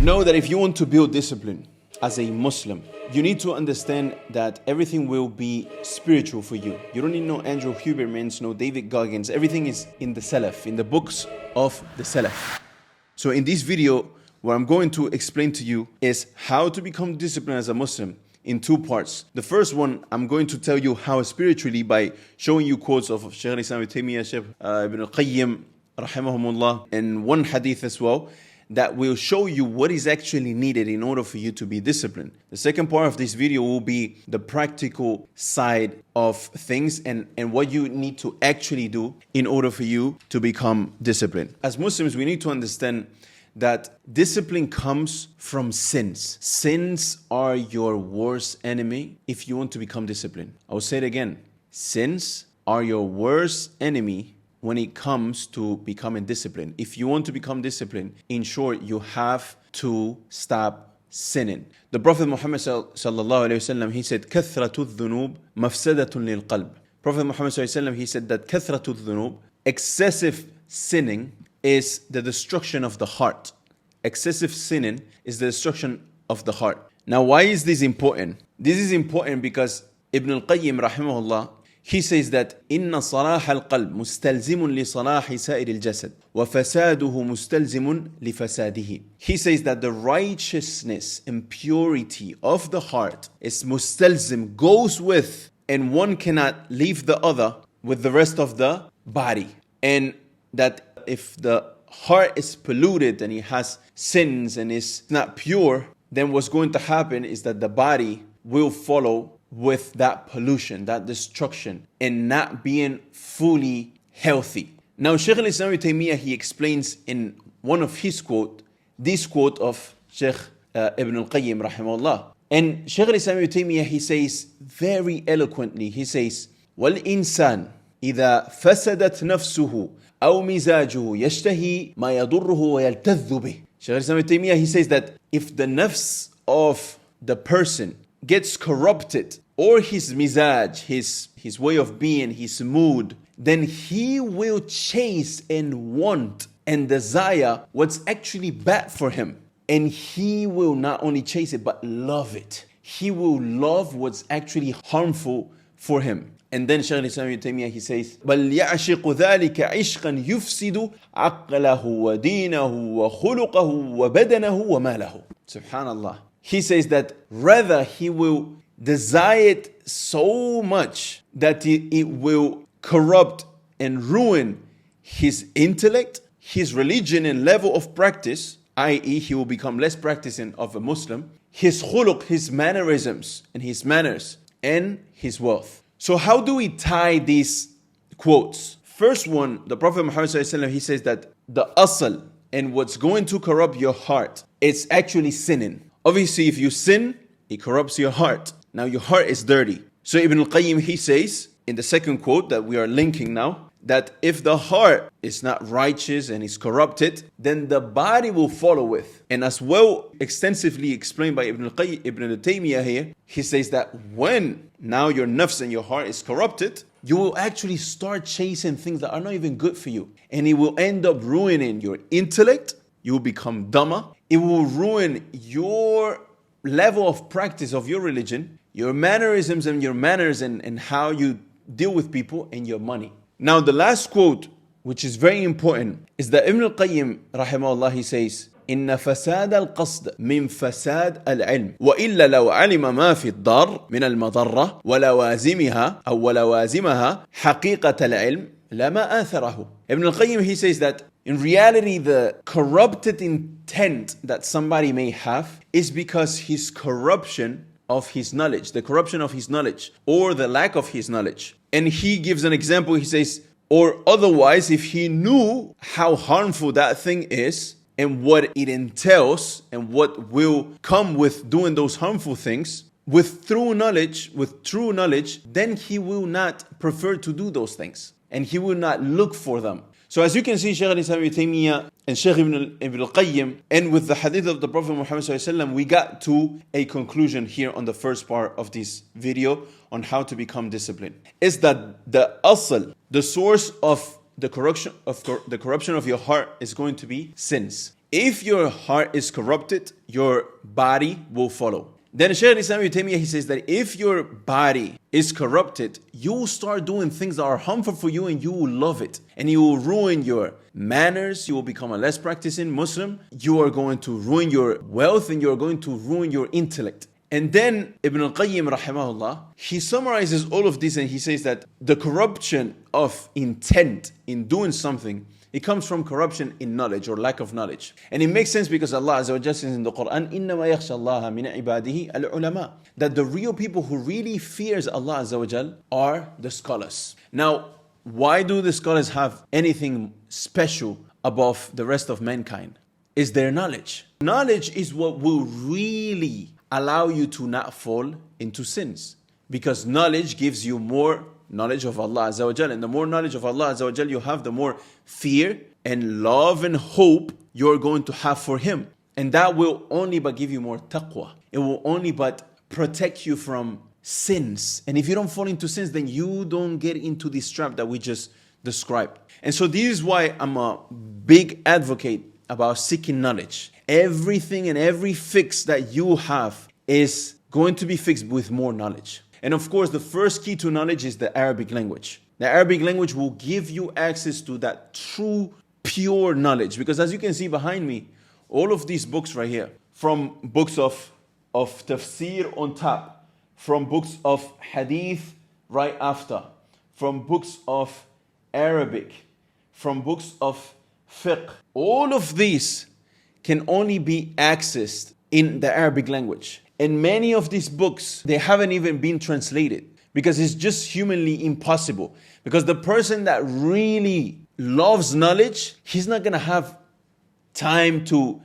Know that if you want to build discipline as a Muslim, you need to understand that everything will be spiritual for you. You don't need no Andrew Hubermans, no David Goggins. Everything is in the Salaf, in the books of the Salaf. So in this video, what I'm going to explain to you is how to become disciplined as a Muslim in two parts. The first one, I'm going to tell you how spiritually by showing you quotes of Shaykh al-Islam Ibn Taymiyyah, Shaykh Ibn Al-Qayyim, rahimahumullah, and one hadith as well, that will show you what is actually needed in order for you to be disciplined. The second part of this video will be the practical side of things and what you need to actually do in order for you to become disciplined. As Muslims, we need to understand that discipline comes from sins. Sins are your worst enemy if you want to become disciplined. I will say it again. Sins are your worst enemy when it comes to becoming disciplined. If you want to become disciplined, in short, you have to stop sinning. The Prophet Muhammad sallallahu alaihi wasallam, he said, "Kathratu dhunub mafsadatun lil qalb." Prophet Muhammad sallallahu alaihi wasallam, he said that kathratu dhunub, excessive sinning, is the destruction of the heart. Excessive sinning is the destruction of the heart. Now, why is this important? This is important because Ibn Al-Qayyim rahimahullah, he says that إن صلاح القلب مستلزم لصلاح سائر الجسد وفساده مستلزم لفساده. He says that the righteousness and purity of the heart is mustalzim, goes with, and one cannot leave the other with the rest of the body. And that if the heart is polluted and it has sins and is not pure, then what's going to happen is that the body will follow with that pollution, that destruction, and not being fully healthy. Now, Shaykh al-Islam Ibn Taymiyyah, he explains in one of his quote, this quote of Shaykh Ibn Al-Qayyim rahimahullah. And Shaykh al-Islam Ibn Taymiyyah, he says very eloquently, he says, وَالْإِنسَانِ إِذَا فَسَدَتْ نَفْسُهُ أَوْ مِزَاجُهُ يَشْتَهِي مَا يَضُرُّهُ وَيَلْتَذُّ بِهِ. Shaykh al-Islam Ibn Taymiyyah, he says that if the nafs of the person gets corrupted, or his mizaj, his way of being, his mood, then he will chase and want and desire what's actually bad for him. And he will not only chase it, but love it. He will love what's actually harmful for him. And then Shaykh al-Islam Ibn Taymiyyah, he says, بَلْ يَعْشِقُ ذَلِكَ عِشْقًا يُفْسِدُ عَقْلَهُ وَدِينَهُ وَخُلُقَهُ وَبَدَنَهُ وَمَالَهُ. Subhanallah. He says that rather he will desire it so much that it will corrupt and ruin his intellect, his religion and level of practice, i.e. he will become less practicing of a Muslim, his khuluq, his mannerisms and his manners, and his wealth. So how do we tie these quotes? First one, the Prophet Muhammad sallallahu alaihi wasallam, he says that the asl and what's going to corrupt your heart, it's actually sinning. Obviously, if you sin, it corrupts your heart. Now your heart is dirty. So Ibn Al-Qayyim, he says in the second quote that we are linking now, that if the heart is not righteous and is corrupted, then the body will follow with. And as well extensively explained by Ibn Al-Taymiyyah here, he says that when now your nafs and your heart is corrupted, you will actually start chasing things that are not even good for you. And it will end up ruining your intellect. You will become dumber. It will ruin your level of practice of your religion, your mannerisms and your manners and how you deal with people, and your money. Now the last quote, which is very important, is that Ibn Al-Qayyim rahimahullah, he says, إن فساد القصد من فساد العلم وإلا لو علم ما في الضار من المضرة ولوازمها أو ولوازمها حقيقة العلم لما آثره. Ibn Al-Qayyim, he says that in reality, the corrupted intent that somebody may have is because his corruption of his knowledge, the corruption of his knowledge, or the lack of his knowledge. And he gives an example, he says, or otherwise, if he knew how harmful that thing is, and what it entails, and what will come with doing those harmful things, with true knowledge, then he will not prefer to do those things. And he will not look for them. So as you can see, Shaykh al-Islam Ibn Taymiyyah and Shaykh Ibn Al-Qayyim, and with the hadith of the Prophet Muhammad sallallahu alaihi wasallam, we got to a conclusion here on the first part of this video on how to become disciplined. Is that the asl, the source of the corruption of your heart is going to be sins. if your heart is corrupted, your body will follow. Then Shaykh Islam Ibn Taymiyyah, he says that if your body is corrupted, you will start doing things that are harmful for you and you will love it. And you will ruin your manners, you will become a less practicing Muslim, you are going to ruin your wealth and you are going to ruin your intellect. And then Ibn Al-Qayyim rahimahullah, he summarizes all of this and he says that the corruption of intent in doing something, it comes from corruption in knowledge or lack of knowledge. And it makes sense because Allah Azza wa Jalla says in the Qur'an, إِنَّمَا يَخْشَى اللَّهَ مِنْ عِبَادِهِ الْعُلَمَاء, that the real people who really fears Allah Azza wa Jalla are the scholars. Now, why do the scholars have anything special above the rest of mankind? Is their knowledge. Knowledge is what will really allow you to not fall into sins. Because knowledge gives you more knowledge of Allah Azza wa Jal. And the more knowledge of Allah Azza wa Jal you have, the more fear and love and hope you're going to have for Him. And that will only but give you more taqwa. It will only but protect you from sins. And if you don't fall into sins, then you don't get into this trap that we just described. And so this is why I'm a big advocate about seeking knowledge. Everything and every fix that you have is going to be fixed with more knowledge. And of course, the first key to knowledge is the Arabic language. The Arabic language will give you access to that true, pure knowledge. Because as you can see behind me, all of these books right here, from books of tafsir on top, from books of hadith right after, from books of Arabic, from books of fiqh, all of these can only be accessed in the Arabic language. And many of these books, they haven't even been translated because it's just humanly impossible. Because the person that really loves knowledge, he's not going to have time to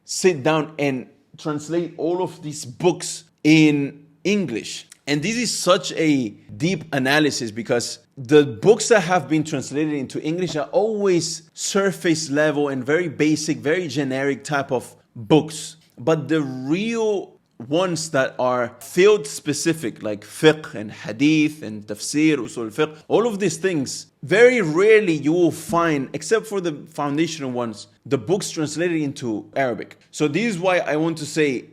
sit down and translate all of these books in English. And this is such a deep analysis because the books that have been translated into English are always surface level and very basic, very generic type of books. But the real ones that are field specific, like fiqh and hadith and tafsir, usul fiqh, all of these things, very rarely you will find, except for the foundational ones, the books translated into Arabic. So this is why I want to say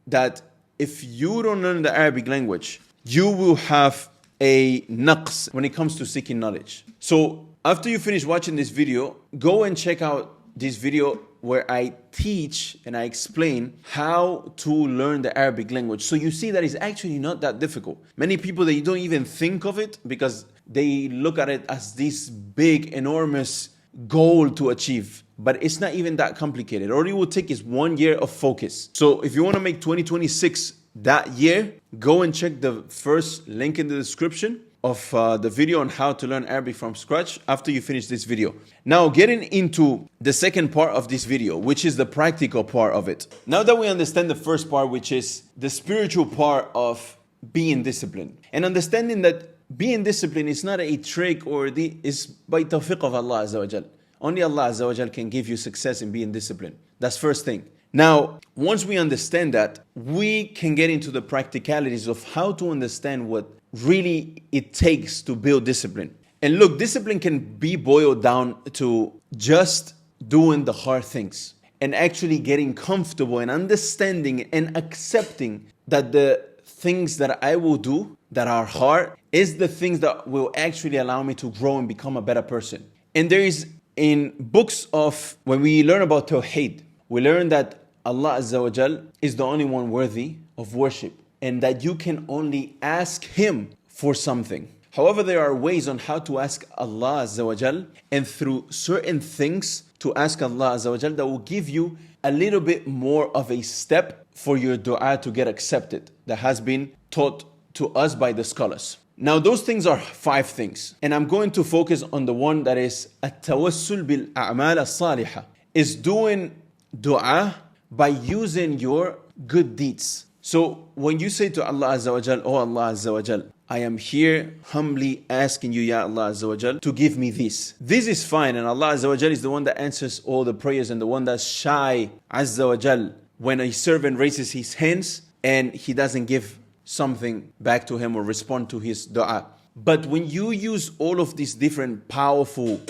that if you don't learn the Arabic language, you will have a naqs when it comes to seeking knowledge. So after you finish watching this video, go and check out this video where I teach and I explain how to learn the Arabic language. So you see that it's actually not that difficult. Many people, they don't even think of it because they look at it as this big, enormous goal to achieve. But it's not even that complicated. All it will take is 1 year of focus. So if you want to make 2026 that year, go and check the first link in the description of the video on how to learn Arabic from scratch after you finish this video. Now getting into the second part of this video, which is the practical part of it. Now that we understand the first part, which is the spiritual part of being disciplined, and understanding that being disciplined is not a trick or is by tawfiq of Allah Azza wa Jal. Only Allah Azza wa Jal can give you success in being disciplined. That's first thing. Now, once we understand that, we can get into the practicalities of how to understand what really it takes to build discipline. And look, discipline can be boiled down to just doing the hard things and actually getting comfortable and understanding and accepting that the things that I will do that are hard is the things that will actually allow me to grow and become a better person. And there is in books of, when we learn about Tawheed, we learn that Allah Azza wa Jal is the only one worthy of worship and that you can only ask Him for something. However, there are ways on how to ask Allah Azza wa Jal, and through certain things to ask Allah Azza wa Jal that will give you a little bit more of a step for your dua to get accepted, that has been taught to us by the scholars. Now those things are 5 things, and I'm going to focus on the one that is at-tawassul bil-a'mal as-salihah, is doing dua by using your good deeds. So when you say to Allah Azza wa Jal, oh Allah Azza wa Jal, I am here humbly asking you, Ya Allah Azza wa Jal, to give me this. This is fine, and Allah Azza wa Jal is the one that answers all the prayers and the one that's shy, Azza wa Jal, when a servant raises his hands and he doesn't give something back to him or respond to his dua. But when you use all of these different powerful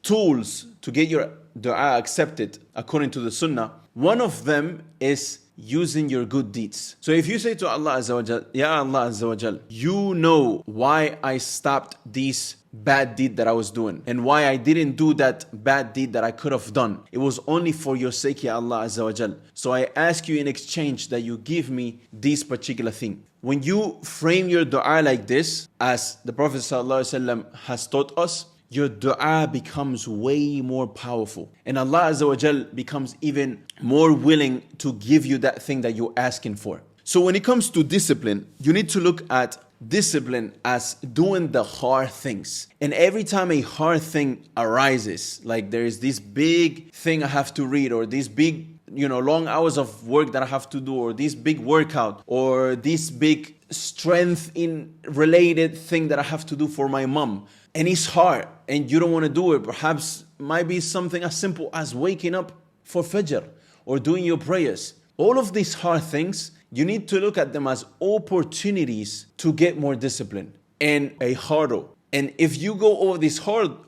tools to get your dua accepted according to the sunnah, one of them is using your good deeds. So if you say to Allah Azza wa Jal, Ya Allah Azza wa Jal, you know why I stopped this bad deed that I was doing and why I didn't do that bad deed that I could have done. It was only for your sake, Ya Allah Azza wa Jal. So I ask you in exchange that you give me this particular thing. When you frame your dua like this, as the Prophet ﷺ has taught us, your dua becomes way more powerful. And Allah Azza wa Jal becomes even more willing to give you that thing that you're asking for. So when it comes to discipline, you need to look at discipline as doing the hard things. And every time a hard thing arises, like there is this big thing I have to read, or this big, long hours of work that I have to do, or this big workout, or this big strength in related thing that I have to do for my mom, and it's hard and you don't want to do it. Perhaps might be something as simple as waking up for Fajr or doing your prayers. All of these hard things, you need to look at them as opportunities to get more discipline and a hurdle. And if you go over this hurdle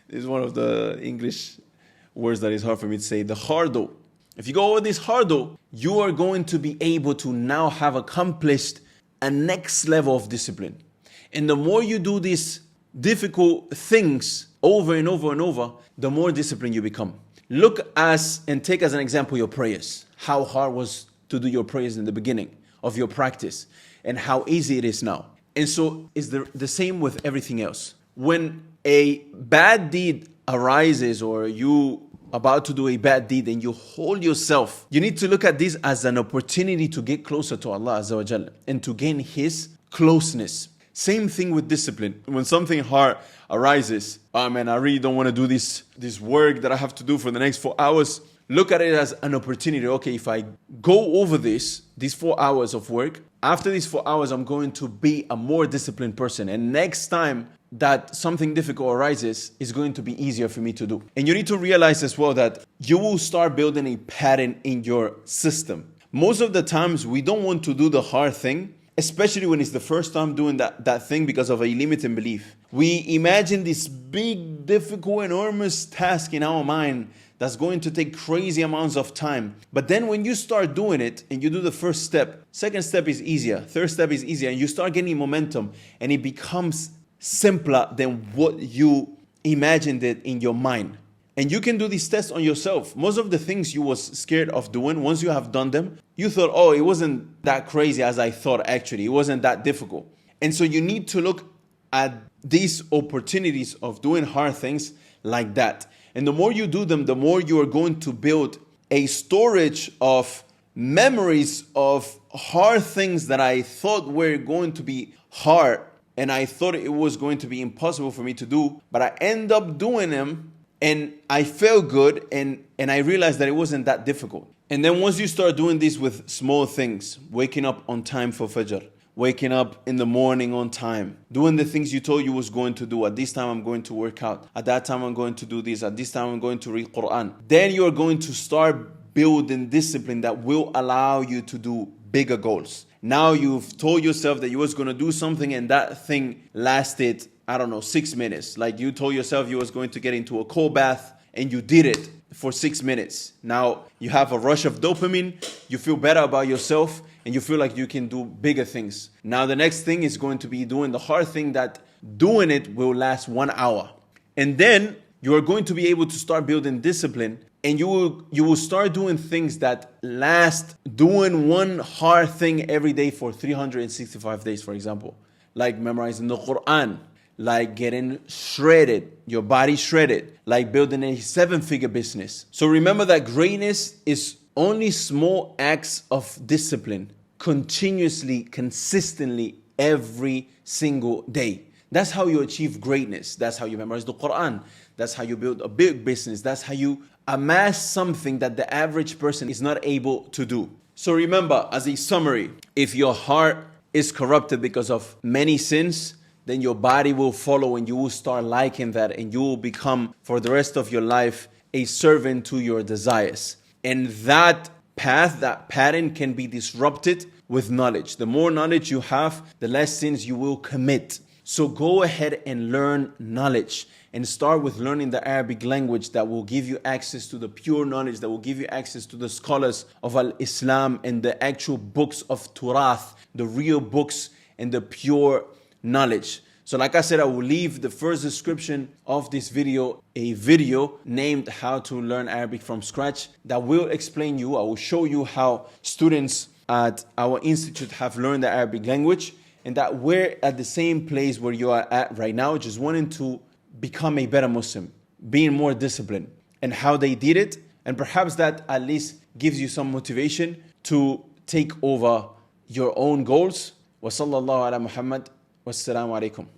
is one of the English words that is hard for me to say, the hurdle. If you go over this hurdle, you are going to be able to now have accomplished a next level of discipline. And the more you do these difficult things over and over and over, the more disciplined you become. Look and take as an example your prayers. How hard was to do your prayers in the beginning of your practice and how easy it is now. And so it's the same with everything else. When a bad deed arises or you about to do a bad deed and you hold yourself, you need to look at this as an opportunity to get closer to Allah Azza wa Jalla and to gain His closeness. Same thing with discipline. When something hard arises, oh man, I really don't want to do this work that I have to do for the next 4 hours. Look at it as an opportunity. Okay, if I go over these 4 hours of work, after these 4 hours, I'm going to be a more disciplined person. And next time that something difficult arises, it's going to be easier for me to do. And you need to realize as well that you will start building a pattern in your system. Most of the times, we don't want to do the hard thing, especially when it's the first time doing that thing because of a limiting belief. We imagine this big, difficult, enormous task in our mind that's going to take crazy amounts of time. But then when you start doing it and you do the first step, second step is easier, third step is easier, and you start getting momentum and it becomes simpler than what you imagined it in your mind. And you can do these tests on yourself. Most of the things you was scared of doing, once you have done them, you thought, oh, it wasn't that crazy as I thought actually. It wasn't that difficult. And so you need to look at these opportunities of doing hard things like that. And the more you do them, the more you are going to build a storage of memories of hard things that I thought were going to be hard. And I thought it was going to be impossible for me to do. But I end up doing them. And I felt good and I realized that it wasn't that difficult. And then once you start doing this with small things, waking up on time for Fajr, waking up in the morning on time, doing the things you told you was going to do. At this time I'm going to work out. At that time I'm going to do this. At this time I'm going to read Qur'an. Then you're going to start building discipline that will allow you to do bigger goals. Now you've told yourself that you was going to do something and that thing lasted 6 minutes. Like you told yourself you was going to get into a cold bath and you did it for 6 minutes. Now you have a rush of dopamine, you feel better about yourself and you feel like you can do bigger things. Now the next thing is going to be doing the hard thing that doing it will last 1 hour. And then you are going to be able to start building discipline and you will start doing things that last, doing one hard thing every day for 365 days, for example. Like memorizing the Qur'an, like getting shredded, your body shredded, like building a 7-figure business. So remember that greatness is only small acts of discipline, continuously, consistently, every single day. That's how you achieve greatness. That's how you memorize the Qur'an. That's how you build a big business. That's how you amass something that the average person is not able to do. So remember, as a summary, if your heart is corrupted because of many sins, then your body will follow and you will start liking that and you will become, for the rest of your life, a servant to your desires. And that path, that pattern can be disrupted with knowledge. The more knowledge you have, the less sins you will commit. So go ahead and learn knowledge, and start with learning the Arabic language that will give you access to the pure knowledge, that will give you access to the scholars of Al-Islam and the actual books of Turath, the real books and the pure knowledge. So like I said, I will leave the first description of this video, a video named How to Learn Arabic from Scratch, that will explain you, I will show you how students at our institute have learned the Arabic language, and that we're at the same place where you are at right now, just wanting to become a better Muslim, being more disciplined, and how they did it. And perhaps that at least gives you some motivation to take over your own goals. Wa sallallahu ala Muhammad. Wassalamu alaikum.